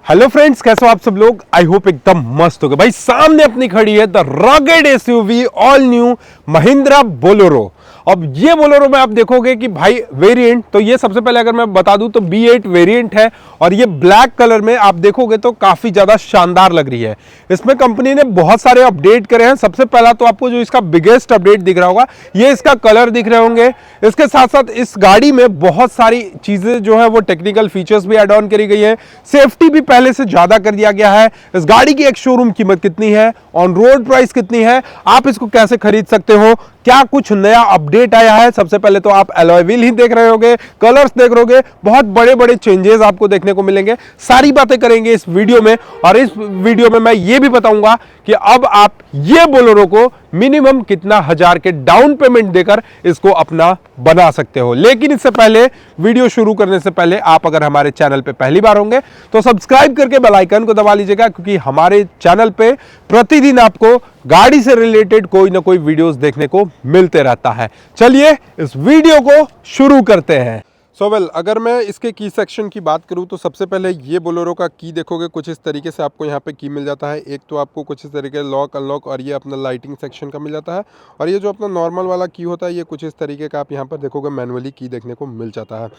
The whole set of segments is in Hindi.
हेलो फ्रेंड्स, कैसे हो आप सब लोग। आई होप एकदम मस्त हो गए। भाई सामने अपनी खड़ी है the rocket SUV all new Mahindra Bolero. अब ये बोलेरो में आप देखोगे कि भाई वेरिएंट, तो ये सबसे पहले अगर मैं बता दूं तो B8 वेरिएंट है और ये ब्लैक कलर में आप देखोगे तो काफी ज्यादा शानदार लग रही है। इसमें कंपनी ने बहुत सारे अपडेट करे हैं। सबसे पहला तो आपको जो इसका बिगेस्ट अपडेट दिख रहा होगा ये इसका कलर दिख रहे होंगे। इसके साथ साथ इस गाड़ी में बहुत सारी चीजें जो है वो टेक्निकल फीचर्स भी एड ऑन करी गई है। सेफ्टी भी पहले से ज्यादा कर दिया गया है। इस गाड़ी की एक शोरूम कीमत कितनी है, ऑन रोड प्राइस कितनी है, आप इसको कैसे खरीद सकते हो, क्या कुछ नया अपडेट आया है। सबसे पहले तो आप अलॉय व्हील ही देख रहे होगे, कलर्स देख रहे होगे, बहुत बड़े बड़े चेंजेस आपको देखने को मिलेंगे। सारी बातें करेंगे इस वीडियो में और इस वीडियो में मैं ये भी बताऊंगा कि अब आप ये बोलेरो को मिनिमम कितना हजार के डाउन पेमेंट देकर इसको अपना बना सकते हो। लेकिन इससे पहले, वीडियो शुरू करने से पहले, आप अगर हमारे चैनल पे पहली बार होंगे तो सब्सक्राइब करके बेल आइकन को दबा लीजिएगा, क्योंकि हमारे चैनल पे प्रतिदिन आपको गाड़ी से रिलेटेड कोई ना कोई वीडियोस देखने को मिलते रहता है। चलिए इस वीडियो को शुरू करते हैं। अगर मैं इसके की सेक्शन की बात करूं तो सबसे पहले ये बोलेरो का की देखोगे कुछ इस तरीके से आपको यहाँ पे की मिल जाता है। एक तो आपको कुछ इस तरीके लॉक अनलॉक और ये अपना लाइटिंग सेक्शन का मिल जाता है, और ये जो अपना नॉर्मल वाला की होता है ये कुछ इस तरीके का आप यहाँ पर देखोगे मैनुअली की देखने को मिल जाता है।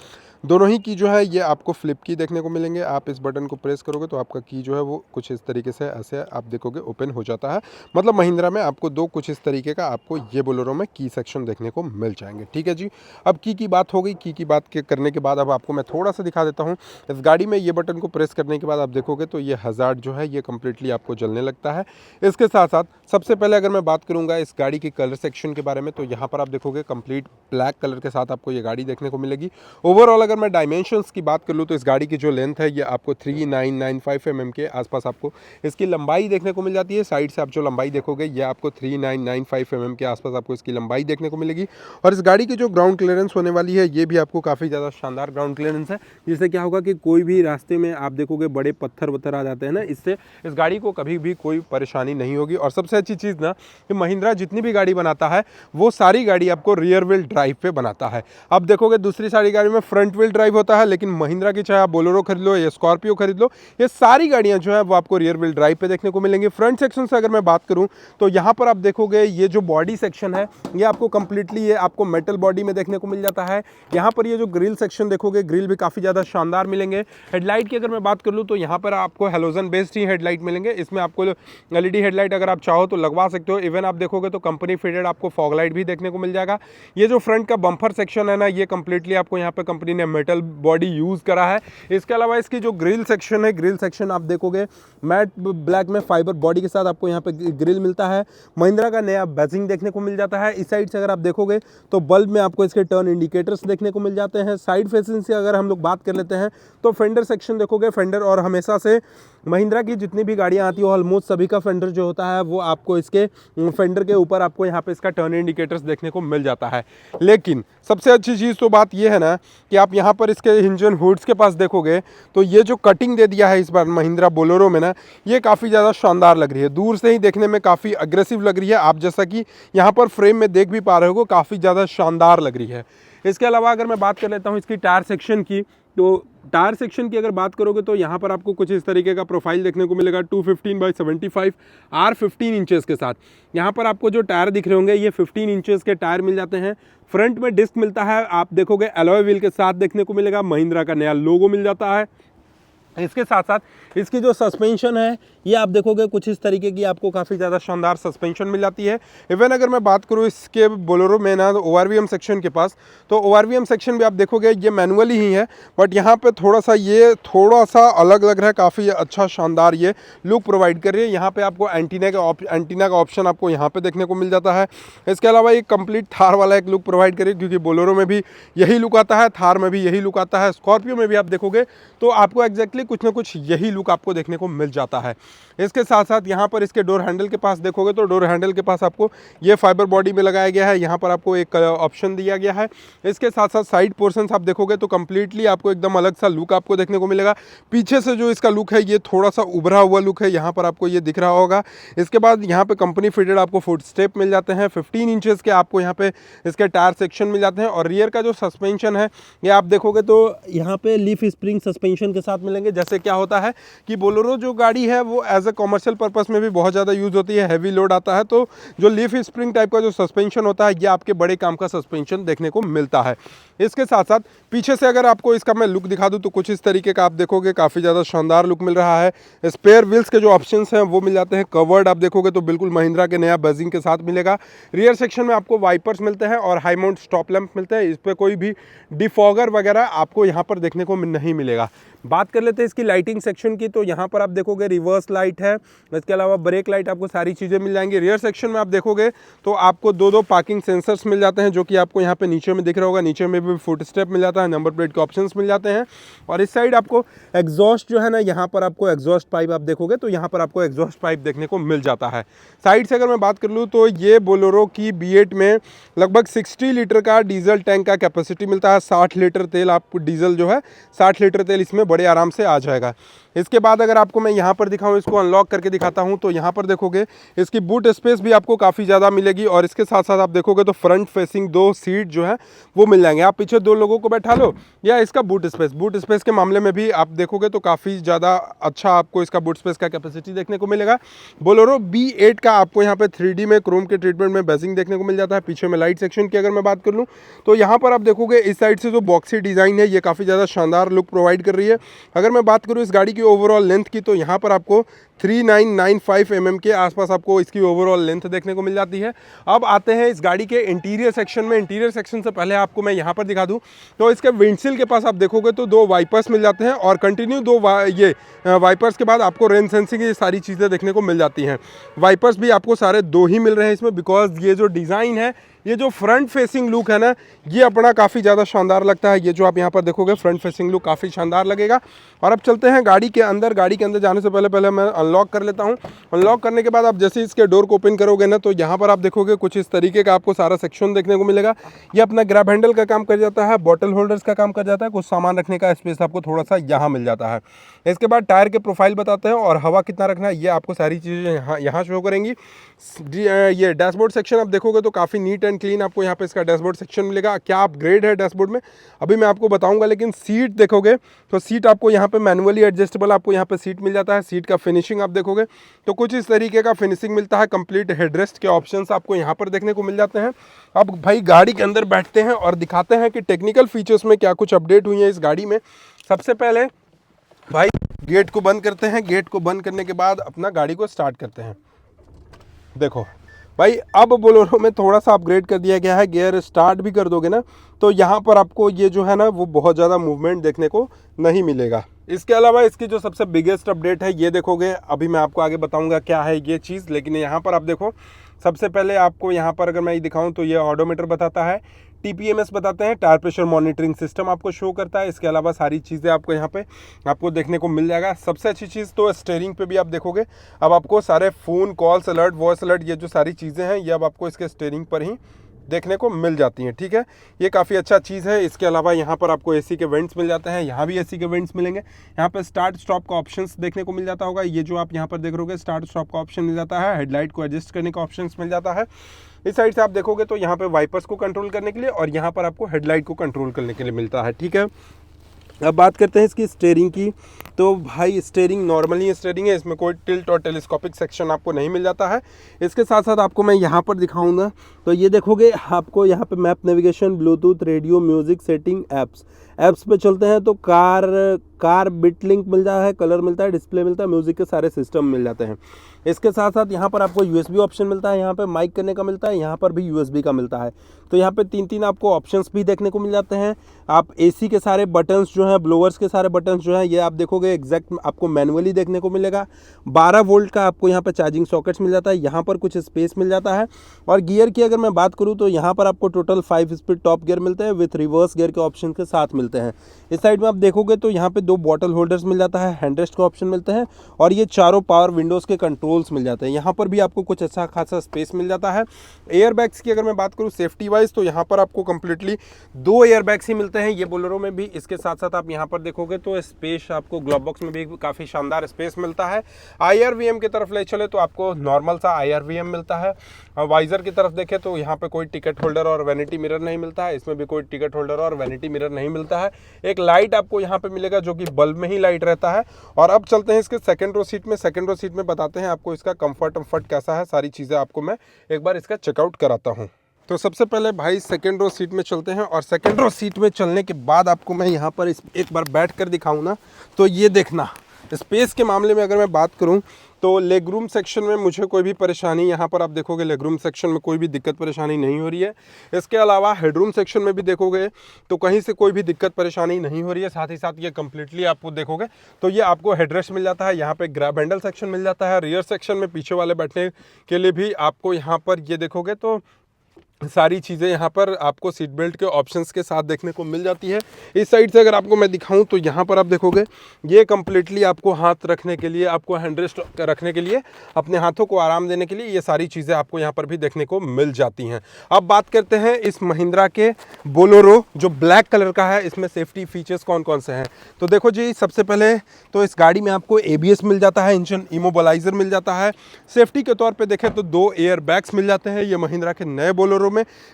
दोनों ही की जो है ये आपको फ्लिप की देखने को मिलेंगे। आप इस बटन को प्रेस करोगे तो आपका की जो है वो कुछ इस तरीके से ऐसे आप देखोगे ओपन हो जाता है। मतलब महिंद्रा में आपको दो कुछ इस तरीके का आपको ये बोलेरो में की सेक्शन देखने को मिल जाएंगे। ठीक है जी, अब की बात हो गई। की बात करने के बाद अब आपको मैं थोड़ा सा दिखा देता हूँ। इस गाड़ी में ये बटन को प्रेस करने के बाद आप देखोगे तो ये हजार्ड जो है ये कंप्लीटली आपको जलने लगता है। इसके साथ साथ सबसे पहले अगर मैं बात करूंगा इस गाड़ी की कलर सेक्शन के बारे में तो यहाँ पर आप देखोगे कंप्लीट ब्लैक कलर के साथ आपको ये गाड़ी देखने को मिलेगी। ओवरऑल अगर मैं डायमेंशंस की बात कर लूँ तो इस गाड़ी की जो लेंथ है ये आपको 3995 mm के आसपास आपको इसकी लंबाई देखने को मिल जाती है। साइड से आप जो लंबाई देखोगे ये आपको 3995 mm के आसपास आपको इसकी लंबाई देखने को मिलेगी। और इस गाड़ी की जो ग्राउंड क्लियरेंस होने वाली है ये भी आपको काफ़ी ज़्यादा शानदार ग्राउंड क्लियरेंस है, जिससे क्या होगा कि कोई भी रास्ते में आप देखोगे बड़े पत्थर वत्थर आ जाते हैं ना, इससे इस गाड़ी को कभी भी कोई परेशानी नहीं होगी। और सबसे अच्छी चीज़ ना कि महिंद्रा जितनी भी गाड़ी बनाता है वो सारी गाड़ी आपको रियर व्हील ड्राइव पे बनाता है। अब देखोगे दूसरी सारी गाड़ी में फ्रंट व्हील ड्राइव होता है, लेकिन महिंद्रा की चाहे आप बोलेरो खरीद लो या स्कॉर्पियो खरीद लो, ये सारी गाड़ियां जो है वो आपको रियर व्हील ड्राइव पे देखने को मिलेंगी। फ्रंट सेक्शन से अगर मैं बात करूं तो यहाँ पर आप देखोगे ये जो बॉडी सेक्शन है ये आपको कंप्लीटली ये आपको मेटल बॉडी में देखने को मिल जाता है। यहाँ पर ये जो ग्रिल सेक्शन देखोगे, ग्रिल भी काफ़ी ज़्यादा शानदार मिलेंगे। हेडलाइट की अगर मैं बात कर लूँ तो यहाँ पर आपको हेलोजन बेस्ड ही हेडलाइट मिलेंगे। इसमें आपको LED हेडलाइट अगर आप चाहो तो लगवा सकते हो। इवन आप देखोगे तो कंपनी फिटेड आपको फॉग लाइट भी देखने को मिल जाएगा। ये जो फ्रंट का बम्पर सेक्शन है ना ये कंप्लीटली आपको यहाँ पे कंपनी ने मेटल बॉडी यूज़ करा है। इसके अलावा इसकी जो ग्रिल सेक्शन है, ग्रिल सेक्शन आप देखोगे मैट ब्लैक में फाइबर बॉडी के साथ आपको यहाँ पे ग्रिल मिलता है। महिंद्रा का नया बैजिंग देखने को मिल जाता है। इस साइड से अगर आप देखोगे तो बल्ब में आपको इसके टर्न इंडिकेटर्स देखने को मिल जाते हैं। साइड फेसिंग से अगर हम लोग बात कर लेते हैं तो फेंडर सेक्शन देखोगे, फेंडर और हमेशा से महिंद्रा की जितनी भी गाड़ियां आती है ऑलमोस्ट सभी का फेंडर जो होता है वो आपको इसके फेंडर के ऊपर आपको यहाँ पे इसका टर्न इंडिकेटर्स देखने को मिल जाता है। लेकिन सबसे अच्छी चीज़ तो बात ये है ना कि आप यहाँ पर इसके इंजन हुड्स के पास देखोगे तो ये जो कटिंग दे दिया है इस बार महिंद्रा बोलेरो में ना ये काफ़ी ज़्यादा शानदार लग रही है। दूर से ही देखने में काफ़ी अग्रेसिव लग रही है। आप जैसा कि यहाँ पर फ्रेम में देख भी पा रहे हो काफ़ी ज़्यादा शानदार लग रही है। इसके अलावा अगर मैं बात कर लेता हूँ इसकी टायर सेक्शन की, तो टायर सेक्शन की अगर बात करोगे तो यहाँ पर आपको कुछ इस तरीके का प्रोफाइल देखने को मिलेगा 215/75 R15 इंचेस के साथ। यहाँ पर आपको जो टायर दिख रहे होंगे ये 15 इंचेस के टायर मिल जाते हैं। फ्रंट में डिस्क मिलता है, आप देखोगे अलॉय व्हील के साथ देखने को मिलेगा। महिंद्रा का नया लोगो मिल जाता है। इसके साथ साथ इसकी जो सस्पेंशन है ये आप देखोगे कुछ इस तरीके की आपको काफ़ी ज़्यादा शानदार सस्पेंशन मिल जाती है। इवन अगर मैं बात करूँ इसके बोलेरो में ना ORVM सेक्शन के पास, तो ORVM सेक्शन भी आप देखोगे ये मैनुअली ही है, बट यहाँ पे ये थोड़ा सा अलग लग रहा है। काफ़ी अच्छा शानदार ये लुक प्रोवाइड कर रही है। यहाँ पे आपको एंटीना का ऑप्शन आपको यहाँ पे देखने को मिल जाता है। इसके अलावा ये कंप्लीट थार वाला एक लुक प्रोवाइड करिए, क्योंकि बोलेरो में भी यही लुक आता है, थार में भी यही लुक आता है, स्कॉर्पियो में भी आप देखोगे तो आपको एग्जैक्टली कुछ ना कुछ यही लुक आपको देखने को मिल जाता है। इसके साथ साथ यहाँ पर इसके डोर हैंडल के पास देखोगे तो डोर हैंडल के पास आपको ये फाइबर बॉडी में लगाया गया है। यहाँ पर आपको एक ऑप्शन दिया गया है। इसके साथ साथ साइड पोर्शंस आप देखोगे तो कंप्लीटली आपको एकदम अलग सा लुक आपको देखने को मिलेगा। पीछे से जो इसका लुक है ये थोड़ा सा उभरा हुआ लुक है, यहाँ पर आपको ये दिख रहा होगा। इसके बाद यहाँ पे कंपनी फिटेड आपको फुट स्टेप मिल जाते हैं। 15 इंचेस के आपको यहाँ पे इसके टायर सेक्शन मिल जाते हैं। और रियर का जो सस्पेंशन है ये आप देखोगे तो यहाँ पे लीफ स्प्रिंग सस्पेंशन के साथ मिलेंगे, जाएंगे। जैसे क्या होता है कि बोलेरो जो गाड़ी है वो एज ए कॉमर्शियल पर्पस में भी बहुत ज़्यादा यूज़ होती है, हैवी लोड आता है, तो जो लीफ स्प्रिंग टाइप का जो सस्पेंशन होता है ये आपके बड़े काम का सस्पेंशन देखने को मिलता है। इसके साथ साथ पीछे से अगर आपको इसका मैं लुक दिखा दूं तो कुछ इस तरीके का आप देखोगे, काफ़ी ज़्यादा शानदार लुक मिल रहा है। स्पेयर व्हील्स के जो ऑप्शंस हैं वो मिल जाते हैं। कवर्ड आप देखोगे तो बिल्कुल महिंद्रा के नया बजिंग के साथ मिलेगा। रियर सेक्शन में आपको वाइपर्स मिलते हैं और हाई माउंट स्टॉप लैंप मिलते हैं। इस पर कोई भी डिफॉगर वगैरह आपको यहाँ पर देखने को नहीं मिलेगा। बात कर लेते हैं इसकी लाइटिंग सेक्शन की, तो यहाँ पर आप देखोगे रिवर्स लाइट है, इसके अलावा ब्रेक लाइट, आपको सारी चीज़ें मिल जाएंगी। रियर सेक्शन में आप देखोगे तो आपको दो पार्किंग सेंसर्स मिल जाते हैं, जो कि आपको यहाँ पे नीचे में दिख रहा होगा। नीचे में भी फुट स्टेप मिल जाता है, नंबर प्लेट के ऑप्शंस मिल जाते हैं। और इस साइड आपको एग्जॉस्ट जो है ना, यहाँ पर आपको एग्जॉस्ट पाइप आप देखोगे तो यहाँ पर आपको एग्जॉस्ट पाइप देखने को मिल जाता है। साइड से अगर मैं बात कर लूँ तो ये बोलेरो की B8 में लगभग 60 लीटर का डीजल टैंक का कैपेसिटी मिलता है। 60 लीटर तेल आपको डीजल जो है 60 लीटर तेल इसमें बड़े आराम से आ जाएगा। इसके बाद अगर आपको मैं यहाँ पर दिखाऊँ, इसको अनलॉक करके दिखाता हूँ, तो यहाँ पर देखोगे इसकी बूट स्पेस भी आपको काफ़ी ज़्यादा मिलेगी। और इसके साथ साथ आप देखोगे तो फ्रंट फेसिंग 2 सीट जो है वो मिल जाएंगे। आप पीछे 2 लोगों को बैठा लो, या इसका बूट स्पेस के मामले में भी आप देखोगे तो काफ़ी ज़्यादा अच्छा आपको इसका बूट स्पेस का कैपेसिटी देखने को मिलेगा। बोलेरो B8 का आपको यहाँ पे 3D में क्रोम के ट्रीटमेंट में बेजिंग देखने को मिल जाता है। पीछे में लाइट सेक्शन की अगर मैं बात कर लूँ तो यहाँ पर आप देखोगे इस साइड से जो बॉक्सी डिज़ाइन है ये काफ़ी ज़्यादा शानदार लुक प्रोवाइड कर रही है। अगर मैं बात करूँ इस गाड़ी की ओवरऑल लेंथ की, तो यहाँ पर आपको 3995 mm के आसपास आपको इसकी ओवरऑल लेंथ देखने को मिल जाती है। अब आते हैं इस गाड़ी के इंटीरियर सेक्शन में। इंटीरियर सेक्शन से पहले आपको मैं यहाँ पर दिखा दूँ तो इसके विंडशील्ड के पास आप देखोगे तो 2 वाइपर्स मिल जाते हैं और कंटिन्यू 2 वाइपर्स के बाद आपको रेन सेंसिंग ये सारी चीज़ें देखने को मिल जाती हैं। वाइपर्स भी आपको सारे 2 ही मिल रहे हैं इसमें, बिकॉज ये जो डिज़ाइन है, ये जो फ्रंट फेसिंग लुक है ना, ये अपना काफ़ी ज़्यादा शानदार लगता है। ये जो आप यहाँ पर देखोगे फ्रंट फेसिंग लुक काफ़ी शानदार लगेगा। और अब चलते हैं गाड़ी के अंदर। गाड़ी के अंदर जाने से पहले मैं अनलॉक कर लेता हूँ। अनलॉक करने के बाद आप जैसे इसके डोर को ओपन करोगे ना, तो यहाँ पर आप देखोगे कुछ इस तरीके का आपको सारा सेक्शन देखने को मिलेगा। ये अपना ग्रैब हैंडल का काम कर जाता है, बॉटल होल्डर्स का काम कर जाता है, कुछ सामान रखने का स्पेस आपको थोड़ा सा यहाँ मिल जाता है। इसके बाद टायर के प्रोफाइल बताते हैं और हवा कितना रखना है ये आपको सारी चीज़ें यहाँ शो करेंगी। ये डैशबोर्ड सेक्शन आप देखोगे तो काफ़ी नीट एंड क्लीन आपको यहाँ पे इसका डैशबोर्ड सेक्शन मिलेगा। क्या अपग्रेड है डैशबोर्ड में अभी मैं आपको बताऊंगा, लेकिन सीट देखोगे तो सीट आपको यहाँ पे मैनुअली एडजस्टेबल आपको यहाँ पे सीट मिल जाता है। सीट का फिनिशिंग आप देखोगे तो कुछ इस तरीके का फिनिशिंग मिलता है। कंप्लीट हेडरेस्ट के ऑप्शंस आपको यहाँ पर देखने को मिल जाते हैं। अब भाई गाड़ी के अंदर बैठते हैं और दिखाते हैं कि टेक्निकल फीचर्स में क्या कुछ अपडेट हुई है इस गाड़ी में। सबसे पहले भाई गेट को बंद करते हैं। गेट को बंद करने के बाद अपना गाड़ी को स्टार्ट करते हैं। देखो भाई, अब बोलेरो में थोड़ा सा अपग्रेड कर दिया गया है। गियर स्टार्ट भी कर दोगे ना तो यहाँ पर आपको ये जो है ना वो बहुत ज़्यादा मूवमेंट देखने को नहीं मिलेगा। इसके अलावा इसकी जो सबसे बिगेस्ट अपडेट है ये देखोगे, अभी मैं आपको आगे बताऊंगा क्या है ये चीज़, लेकिन यहाँ पर आप देखो सबसे पहले आपको यहाँ पर अगर मैं ये दिखाऊं तो ये ऑडोमीटर बताता है, TPMS बताते हैं, टायर प्रेशर मॉनिटरिंग सिस्टम आपको शो करता है। इसके अलावा सारी चीज़ें आपको यहाँ पे आपको देखने को मिल जाएगा। सबसे अच्छी चीज़ तो स्टीयरिंग पे भी आप देखोगे अब आपको सारे phone calls alert, voice alert, ये जो सारी चीज़ें हैं ये अब आपको इसके स्टीयरिंग पर ही देखने को मिल जाती हैं। ठीक है, ये काफ़ी अच्छा चीज़ है। इसके अलावा यहाँ पर आपको AC के वेंट्स मिल जाते हैं, यहाँ भी AC के वेंट्स मिलेंगे। यहाँ पर स्टार्ट स्टॉप का ऑप्शंस देखने को मिल जाता होगा। ये जो आप यहाँ पर देख रहे हो स्टार्ट स्टॉप का ऑप्शन मिल जाता है। हेडलाइट को एडजस्ट करने का ऑप्शन मिल जाता है। इस साइड से आप देखोगे तो यहाँ पे वाइपर्स को कंट्रोल करने के लिए और यहाँ पर आपको हेडलाइट को कंट्रोल करने के लिए मिलता है। ठीक है, अब बात करते हैं इसकी स्टीयरिंग की। तो भाई स्टीयरिंग नॉर्मली स्टीयरिंग है, इसमें कोई टिल्ट और टेलीस्कोपिक सेक्शन आपको नहीं मिल जाता है। इसके साथ साथ आपको मैं यहाँ पर दिखाऊंगा तो ये देखोगे आपको यहाँ पे map, navigation, Bluetooth, radio, music, setting, apps पे चलते हैं तो कार बिट लिंक मिल जाता है, कलर मिलता है, डिस्प्ले मिलता है, म्यूजिक के सारे सिस्टम मिल जाते हैं। इसके साथ साथ यहाँ पर आपको USB ऑप्शन मिलता है, यहाँ पे माइक करने का मिलता है, यहाँ पर भी USB का मिलता है। तो यहाँ पे 3 आपको ऑप्शंस भी देखने को मिल जाते हैं। आप AC के सारे बटन्स जो हैं, ब्लोअर्स के सारे बटन्स जो हैं, ये आप देखोगे एग्जैक्ट आपको मैनुअली देखने को मिलेगा। 12 वोल्ट का आपको यहाँ पर चार्जिंग सॉकेट्स मिल जाता है, यहाँ पर कुछ स्पेस मिल जाता है। और गियर की अगर मैं बात करूँ तो यहाँ पर आपको टोटल 5 स्पीड टॉप गियर मिलते हैं विथ रिवर्स गियर के ऑप्शन के साथ मिलते हैं। इस साइड में आप देखोगे तो यहाँ पे 2 बॉटल होल्डर्स मिल जाता है, हैंडरेस्ट का ऑप्शन मिलते हैं और ये चारों पावर विंडोज़ के कंट्रोल्स मिल जाते हैं। यहाँ पर भी आपको कुछ अच्छा खासा स्पेस मिल जाता है। एयर बैग्स की अगर मैं बात करूँ सेफ्टी वाइज तो यहाँ पर आपको कंप्लीटली 2 एयर बैग्स ही मिलते हैं ये बोलेरो में भी। इसके साथ साथ आप यहाँ पर देखोगे तो स्पेस आपको ग्लोव बॉक्स में भी काफ़ी शानदार स्पेस मिलता है। IRVM की तरफ ले चले तो आपको नॉर्मल सा IRVM मिलता है। वाइजर की तरफ देखें तो यहाँ पे कोई टिकट होल्डर और वैनिटी मिरर नहीं मिलता है, इसमें भी कोई टिकट होल्डर और वैनिटी मिरर नहीं मिलता मिलता है। एक लाइट आपको यहाँ पे मिलेगा जो कि बल्ब में ही लाइट रहता है। और अब चलते हैं इसके सेकंड रो सीट में। सेकंड रो सीट में बताते हैं आपको इसका कंफर्ट कैसा है, सारी चीज़ें आपको मैं एक बार इसका चेकआउट कराता हूँ। तो सबसे पहले भाई सेकंड रो सीट में चलते हैं, और सेकंड रो सीट में चलने के बाद आपको मैं यहाँ पर एक बार बैठ कर दिखाऊँ ना, तो ये देखना स्पेस के मामले में अगर मैं बात करूँ तो लेग रूम सेक्शन में मुझे कोई भी परेशानी, यहाँ पर आप देखोगे लेग रूम सेक्शन में कोई भी दिक्कत परेशानी नहीं हो रही है। इसके अलावा हेडरूम सेक्शन में भी देखोगे तो कहीं से कोई भी दिक्कत परेशानी नहीं हो रही है। साथ ही साथ ये कंप्लीटली आपको देखोगे तो ये आपको हेडरेस्ट मिल जाता है, यहाँ पे ग्रैब हैंडल सेक्शन मिल जाता है। रियर सेक्शन में पीछे वाले बैठने के लिए भी आपको यहाँ पर ये देखोगे तो सारी चीज़ें यहाँ पर आपको सीट बेल्ट के ऑप्शंस के साथ देखने को मिल जाती है। इस साइड से अगर आपको मैं दिखाऊं तो यहाँ पर आप देखोगे ये कम्प्लीटली आपको हाथ रखने के लिए, आपको हैंडरेस्ट रखने के लिए, अपने हाथों को आराम देने के लिए ये सारी चीज़ें आपको यहाँ पर भी देखने को मिल जाती हैं। अब बात करते हैं इस महिंद्रा के बोलेरो जो ब्लैक कलर का है, इसमें सेफ्टी फीचर्स कौन कौन से हैं। तो देखो जी, सबसे पहले तो इस गाड़ी में आपको ABS मिल जाता है, इंजन इमोबलाइजर मिल जाता है। सेफ्टी के तौर पर देखें तो 2 एयर बैग्स मिल जाते हैं ये महिंद्रा के नए बोलेरो में।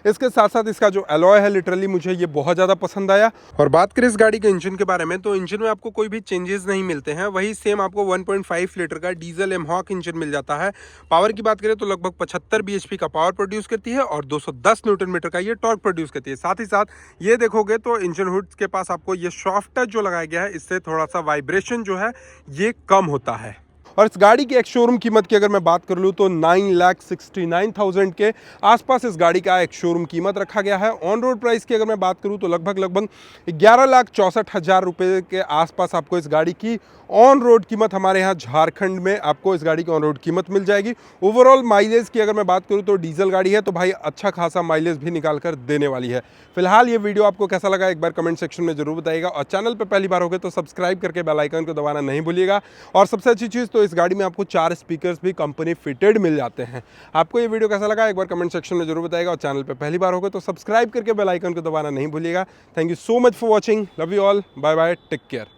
इसके साथ साथ इसका जो अलॉय है लिटरली मुझे ये बहुत ज़्यादा पसंद आया। और बात करें इस गाड़ी के इंजन के बारे में तो इंजन में आपको कोई भी चेंजेस नहीं मिलते हैं, वही सेम आपको 1.5 लीटर का डीजल एमहॉक इंजन मिल जाता है। पावर की बात करें तो लगभग 75 bhp का पावर प्रोड्यूस करती है और 210 न्यूटन मीटर का ये टॉर्क प्रोड्यूस करती है। साथ ही साथ ये देखोगे तो इंजन हुड के पास आपको ये सॉफ्ट टच जो लगाया गया है, इससे थोड़ा सा वाइब्रेशन जो है ये कम होता है। और इस गाड़ी की एक शोरूम कीमत की अगर मैं बात कर लूँ तो 9,69,000 के आसपास इस गाड़ी का एक शोरूम कीमत रखा गया है। ऑन रोड प्राइस की अगर मैं बात करूँ तो लगभग 11,64,000 रुपये के आसपास आपको इस गाड़ी की ऑन रोड कीमत हमारे यहाँ झारखंड में आपको इस गाड़ी की ऑन रोड कीमत मिल जाएगी। ओवरऑल माइलेज की अगर मैं बात करूँ तो डीजल गाड़ी है तो भाई अच्छा खासा माइलेज भी निकाल कर देने वाली है। फिलहाल ये वीडियो आपको कैसा लगा एक बार कमेंट सेक्शन में जरूर बताइएगा, और चैनल पर पहली बार हो गए तो सब्सक्राइब करके बेल आइकन को दबाना नहीं भूलिएगा। और सबसे अच्छी चीज़ तो इस गाड़ी में आपको 4 स्पीकर्स भी कंपनी फिटेड मिल जाते हैं। आपको ये वीडियो कैसा लगा एक बार कमेंट सेक्शन में जरूर बताइएगा, और चैनल पे पहली बार हो गए तो सब्सक्राइब करके बेल आइकन को दबाना नहीं भूलिएगा। Thank you so much for watching, love you all, bye bye, take care.